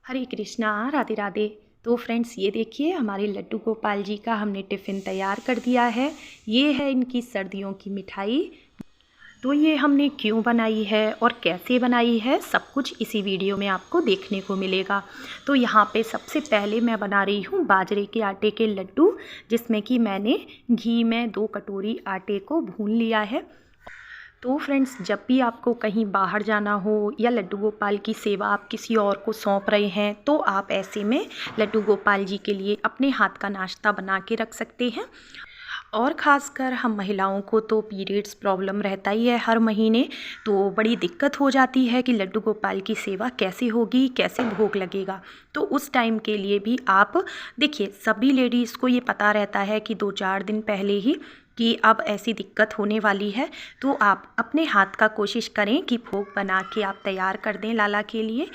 हरे कृष्णा, राधे राधे। तो फ्रेंड्स, ये देखिए हमारे लड्डू गोपाल जी का हमने टिफ़िन तैयार कर दिया है। ये है इनकी सर्दियों की मिठाई। तो ये हमने क्यों बनाई है और कैसे बनाई है, सब कुछ इसी वीडियो में आपको देखने को मिलेगा। तो यहाँ पे सबसे पहले मैं बना रही हूँ बाजरे के आटे के लड्डू, जिसमें कि मैंने घी में 2 कटोरी आटे को भून लिया है। तो फ्रेंड्स, जब भी आपको कहीं बाहर जाना हो या लड्डू गोपाल की सेवा आप किसी और को सौंप रहे हैं, तो आप ऐसे में लड्डू गोपाल जी के लिए अपने हाथ का नाश्ता बना के रख सकते हैं। और ख़ासकर हम महिलाओं को तो पीरियड्स प्रॉब्लम रहता ही है हर महीने, तो बड़ी दिक्कत हो जाती है कि लड्डू गोपाल की सेवा कैसे होगी, कैसे भोग लगेगा। तो उस टाइम के लिए भी आप देखिए, सभी लेडीज़ को ये पता रहता है कि 2-4 दिन पहले ही कि अब ऐसी दिक्कत होने वाली है। तो आप अपने हाथ का कोशिश करें कि भोग बना के आप तैयार कर दें लाला के लिए,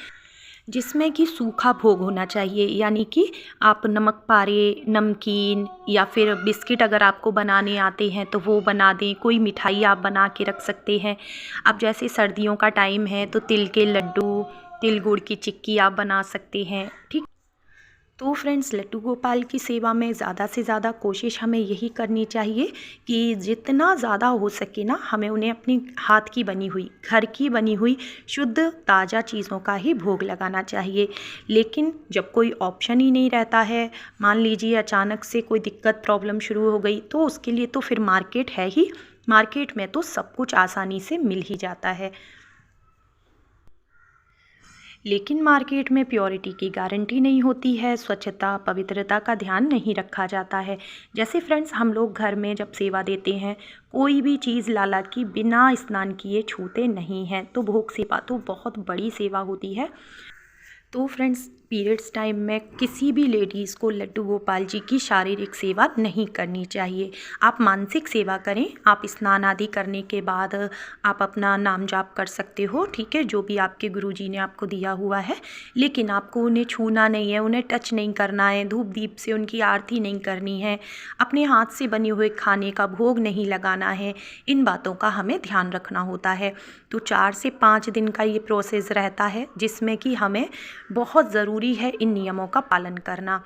जिसमें कि सूखा भोग होना चाहिए। यानी कि आप नमक पारे, नमकीन या फिर बिस्किट अगर आपको बनाने आते हैं तो वो बना दें। कोई मिठाई आप बना के रख सकते हैं। अब जैसे सर्दियों का टाइम है तो तिल के लड्डू, तिल गुड़ की चिक्की आप बना सकते हैं। ठीक। तो फ्रेंड्स, लड्डू गोपाल की सेवा में ज़्यादा से ज़्यादा कोशिश हमें यही करनी चाहिए कि जितना ज़्यादा हो सके ना, हमें उन्हें अपनी हाथ की बनी हुई, घर की बनी हुई शुद्ध ताज़ा चीज़ों का ही भोग लगाना चाहिए। लेकिन जब कोई ऑप्शन ही नहीं रहता है, मान लीजिए अचानक से कोई दिक्कत प्रॉब्लम शुरू हो गई, तो उसके लिए तो फिर मार्केट है ही। मार्केट में तो सब कुछ आसानी से मिल ही जाता है, लेकिन मार्केट में प्योरिटी की गारंटी नहीं होती है, स्वच्छता पवित्रता का ध्यान नहीं रखा जाता है। जैसे फ्रेंड्स, हम लोग घर में जब सेवा देते हैं, कोई भी चीज़ लाला की बिना स्नान किए छूते नहीं हैं। तो भोग सेवा तो बहुत बड़ी सेवा होती है। तो फ्रेंड्स, पीरियड्स टाइम में किसी भी लेडीज़ को लड्डू गोपाल जी की शारीरिक सेवा नहीं करनी चाहिए। आप मानसिक सेवा करें। आप स्नान आदि करने के बाद आप अपना नाम जाप कर सकते हो, ठीक है, जो भी आपके गुरुजी ने आपको दिया हुआ है। लेकिन आपको उन्हें छूना नहीं है, उन्हें टच नहीं करना है, धूप दीप से उनकी आरती नहीं करनी है, अपने हाथ से बने हुए खाने का भोग नहीं लगाना है। इन बातों का हमें ध्यान रखना होता है। तो 4 से 5 दिन का ये प्रोसेस रहता है, जिसमें कि हमें बहुत ज़रूरी है इन नियमों का पालन करना।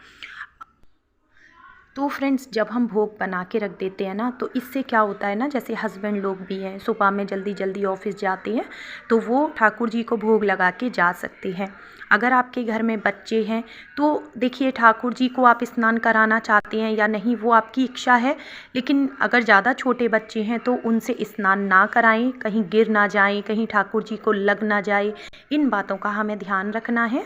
तो फ्रेंड्स, जब हम भोग बना के रख देते हैं ना, तो इससे क्या होता है ना, जैसे हस्बैंड लोग भी हैं, सुबह में जल्दी जल्दी ऑफिस जाते हैं, तो वो ठाकुर जी को भोग लगा के जा सकते हैं। अगर आपके घर में बच्चे हैं तो देखिए, ठाकुर जी को आप स्नान कराना चाहते हैं या नहीं वो आपकी इच्छा है। लेकिन अगर ज़्यादा छोटे बच्चे हैं तो उनसे स्नान ना कराएं, कहीं गिर ना जाएं, कहीं ठाकुर जी को लग ना जाए। इन बातों का हमें ध्यान रखना है।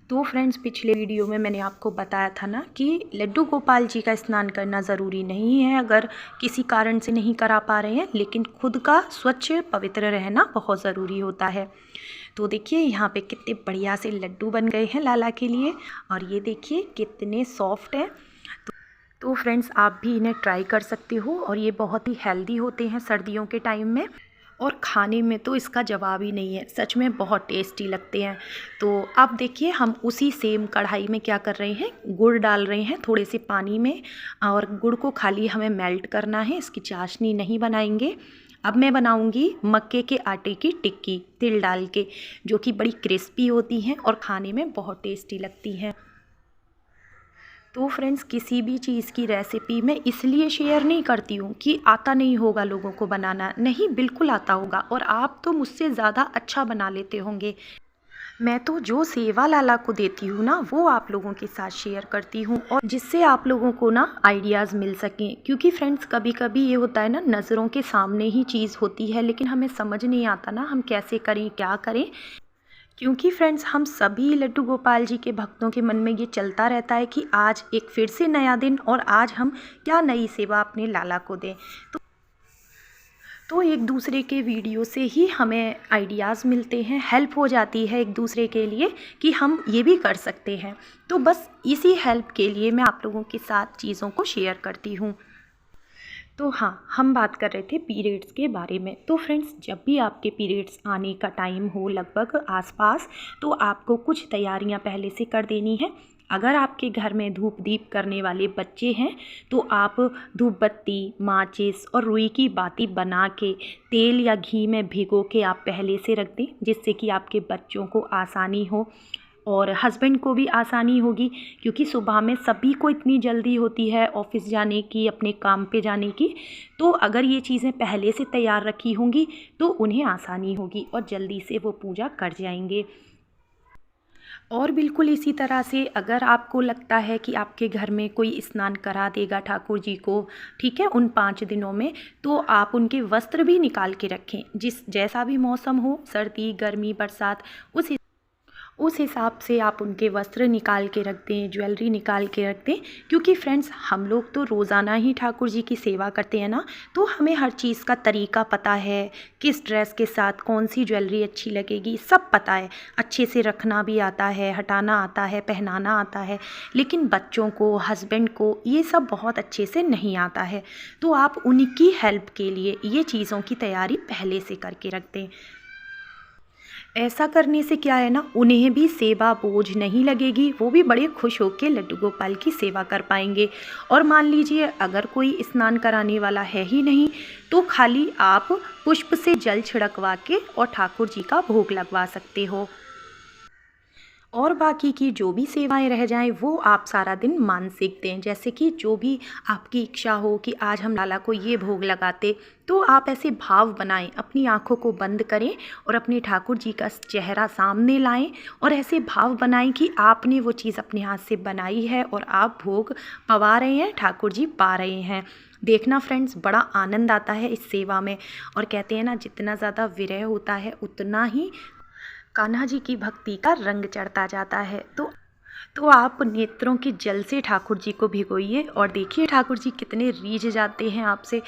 तो फ्रेंड्स, पिछले वीडियो में मैंने आपको बताया था ना कि लड्डू गोपाल जी का स्नान करना ज़रूरी नहीं है अगर किसी कारण से नहीं करा पा रहे हैं, लेकिन खुद का स्वच्छ पवित्र रहना बहुत ज़रूरी होता है। तो देखिए, यहाँ पे कितने बढ़िया से लड्डू बन गए हैं लाला के लिए, और ये देखिए कितने सॉफ्ट हैं। तो फ्रेंड्स, आप भी इन्हें ट्राई कर सकते हो, और ये बहुत ही हेल्दी होते हैं सर्दियों के टाइम में। और खाने में तो इसका जवाब ही नहीं है, सच में बहुत टेस्टी लगते हैं। तो अब देखिए, हम उसी सेम कढ़ाई में क्या कर रहे हैं, गुड़ डाल रहे हैं थोड़े से पानी में, और गुड़ को खाली हमें मेल्ट करना है, इसकी चाशनी नहीं बनाएंगे। अब मैं बनाऊंगी मक्के के आटे की टिक्की तिल डाल के, जो कि बड़ी क्रिस्पी होती हैं और खाने में बहुत टेस्टी लगती हैं। तो फ्रेंड्स, किसी भी चीज़ की रेसिपी मैं इसलिए शेयर नहीं करती हूँ कि आता नहीं होगा लोगों को बनाना, नहीं, बिल्कुल आता होगा, और आप तो मुझसे ज़्यादा अच्छा बना लेते होंगे। मैं तो जो सेवा लाला को देती हूँ ना, वो आप लोगों के साथ शेयर करती हूँ, और जिससे आप लोगों को ना आइडियाज़ मिल सकें। क्योंकि फ्रेंड्स, कभी कभी ये होता है ना, नज़रों के सामने ही चीज़ होती है, लेकिन हमें समझ नहीं आता ना हम कैसे करें, क्या करें। क्योंकि फ्रेंड्स, हम सभी लड्डू गोपाल जी के भक्तों के मन में ये चलता रहता है कि आज एक फिर से नया दिन, और आज हम क्या नई सेवा अपने लाला को दें। तो एक दूसरे के वीडियो से ही हमें आइडियाज़ मिलते हैं, हेल्प हो जाती है एक दूसरे के लिए कि हम ये भी कर सकते हैं। तो बस इसी हेल्प के लिए मैं आप लोगों के साथ चीज़ों को शेयर करती हूँ। तो हाँ, हम बात कर रहे थे पीरियड्स के बारे में। तो फ्रेंड्स, जब भी आपके पीरियड्स आने का टाइम हो लगभग आसपास, तो आपको कुछ तैयारियां पहले से कर देनी है। अगर आपके घर में धूप दीप करने वाले बच्चे हैं तो आप धूप बत्ती, माचिस और रुई की बाती बना के तेल या घी में भिगो के आप पहले से रख दें, जिससे कि आपके बच्चों को आसानी हो और हस्बैंड को भी आसानी होगी, क्योंकि सुबह में सभी को इतनी जल्दी होती है ऑफिस जाने की, अपने काम पे जाने की। तो अगर ये चीज़ें पहले से तैयार रखी होंगी तो उन्हें आसानी होगी और जल्दी से वो पूजा कर जाएंगे। और बिल्कुल इसी तरह से अगर आपको लगता है कि आपके घर में कोई स्नान करा देगा ठाकुर जी को, ठीक है, उन 5 दिनों में, तो आप उनके वस्त्र भी निकाल के रखें। जैसा भी मौसम हो, सर्दी, गर्मी, बरसात, उस हिसाब से आप उनके वस्त्र निकाल के रख दें, ज्वेलरी निकाल के रख दें। क्योंकि फ्रेंड्स, हम लोग तो रोज़ाना ही ठाकुर जी की सेवा करते हैं ना, तो हमें हर चीज़ का तरीका पता है, किस ड्रेस के साथ कौन सी ज्वेलरी अच्छी लगेगी, सब पता है। अच्छे से रखना भी आता है, हटाना आता है, पहनाना आता है। लेकिन बच्चों को, हस्बैंड को ये सब बहुत अच्छे से नहीं आता है। तो आप उनकी हेल्प के लिए ये चीज़ों की तैयारी पहले से करके रख दें। ऐसा करने से क्या है ना, उन्हें भी सेवा बोझ नहीं लगेगी, वो भी बड़े खुश होकर लड्डू गोपाल की सेवा कर पाएंगे। और मान लीजिए अगर कोई स्नान कराने वाला है ही नहीं, तो खाली आप पुष्प से जल छिड़कवा के और ठाकुर जी का भोग लगवा सकते हो। और बाकी की जो भी सेवाएं रह जाएं वो आप सारा दिन मानसिक दें। जैसे कि जो भी आपकी इच्छा हो कि आज हम लाला को ये भोग लगाते, तो आप ऐसे भाव बनाएं, अपनी आंखों को बंद करें और अपने ठाकुर जी का चेहरा सामने लाएं और ऐसे भाव बनाएं कि आपने वो चीज़ अपने हाथ से बनाई है और आप भोग पवा रहे हैं, ठाकुर जी पा रहे हैं। देखना फ्रेंड्स, बड़ा आनंद आता है इस सेवा में। और कहते हैं ना, जितना ज़्यादा विरह होता है उतना ही कान्हा जी की भक्ति का रंग चढ़ता जाता है। तो आप नेत्रों के जल से ठाकुर जी को भिगोइए और देखिए ठाकुर जी कितने रीझ जाते हैं आपसे।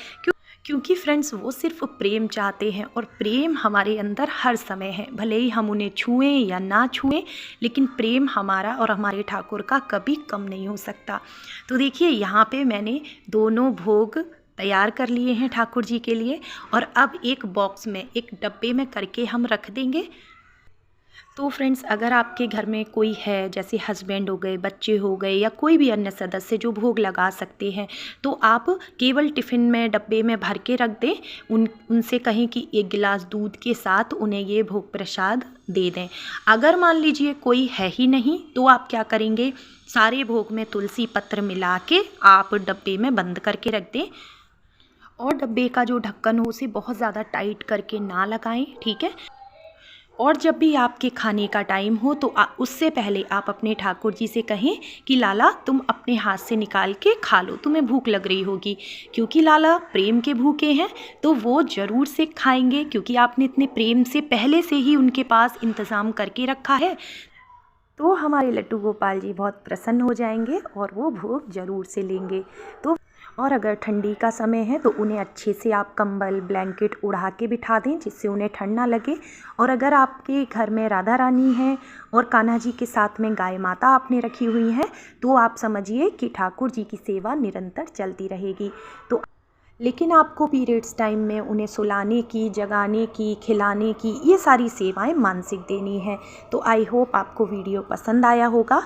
क्योंकि फ्रेंड्स, वो सिर्फ प्रेम चाहते हैं और प्रेम हमारे अंदर हर समय है। भले ही हम उन्हें छुएं या ना छुएं, लेकिन प्रेम हमारा और हमारे ठाकुर का कभी कम नहीं हो सकता। तो देखिए, यहाँ पे मैंने दोनों भोग तैयार कर लिए हैं ठाकुर जी के लिए, और अब एक बॉक्स में, एक डब्बे में करके हम रख देंगे। तो फ्रेंड्स, अगर आपके घर में कोई है, जैसे हस्बैंड हो गए, बच्चे हो गए, या कोई भी अन्य सदस्य जो भोग लगा सकते हैं, तो आप केवल टिफ़िन में, डब्बे में भर के रख दें। उनसे कहें कि 1 गिलास दूध के साथ उन्हें ये भोग प्रसाद दे दें। अगर मान लीजिए कोई है ही नहीं, तो आप क्या करेंगे, सारे भोग में तुलसी पत्र मिला के आप डब्बे में बंद करके रख दें। और डब्बे का जो ढक्कन हो उसे बहुत ज़्यादा टाइट करके ना लगाएं, ठीक है। और जब भी आपके खाने का टाइम हो तो उससे पहले आप अपने ठाकुर जी से कहें कि लाला, तुम अपने हाथ से निकाल के खा लो, तुम्हें भूख लग रही होगी। क्योंकि लाला प्रेम के भूखे हैं, तो वो ज़रूर से खाएंगे, क्योंकि आपने इतने प्रेम से पहले से ही उनके पास इंतज़ाम करके रखा है। तो हमारे लड्डू गोपाल जी बहुत प्रसन्न हो जाएंगे और वो भोग ज़रूर से लेंगे। तो और अगर ठंडी का समय है तो उन्हें अच्छे से आप कंबल, ब्लैंकेट उड़ा के बिठा दें, जिससे उन्हें ठंड ना लगे। और अगर आपके घर में राधा रानी है और कान्हा जी के साथ में गाय माता आपने रखी हुई हैं, तो आप समझिए कि ठाकुर जी की सेवा निरंतर चलती रहेगी। तो लेकिन आपको पीरियड्स टाइम में उन्हें सुलाने की, जगाने की, खिलाने की, ये सारी सेवाएं मानसिक देनी है। तो आई होप आपको वीडियो पसंद आया होगा।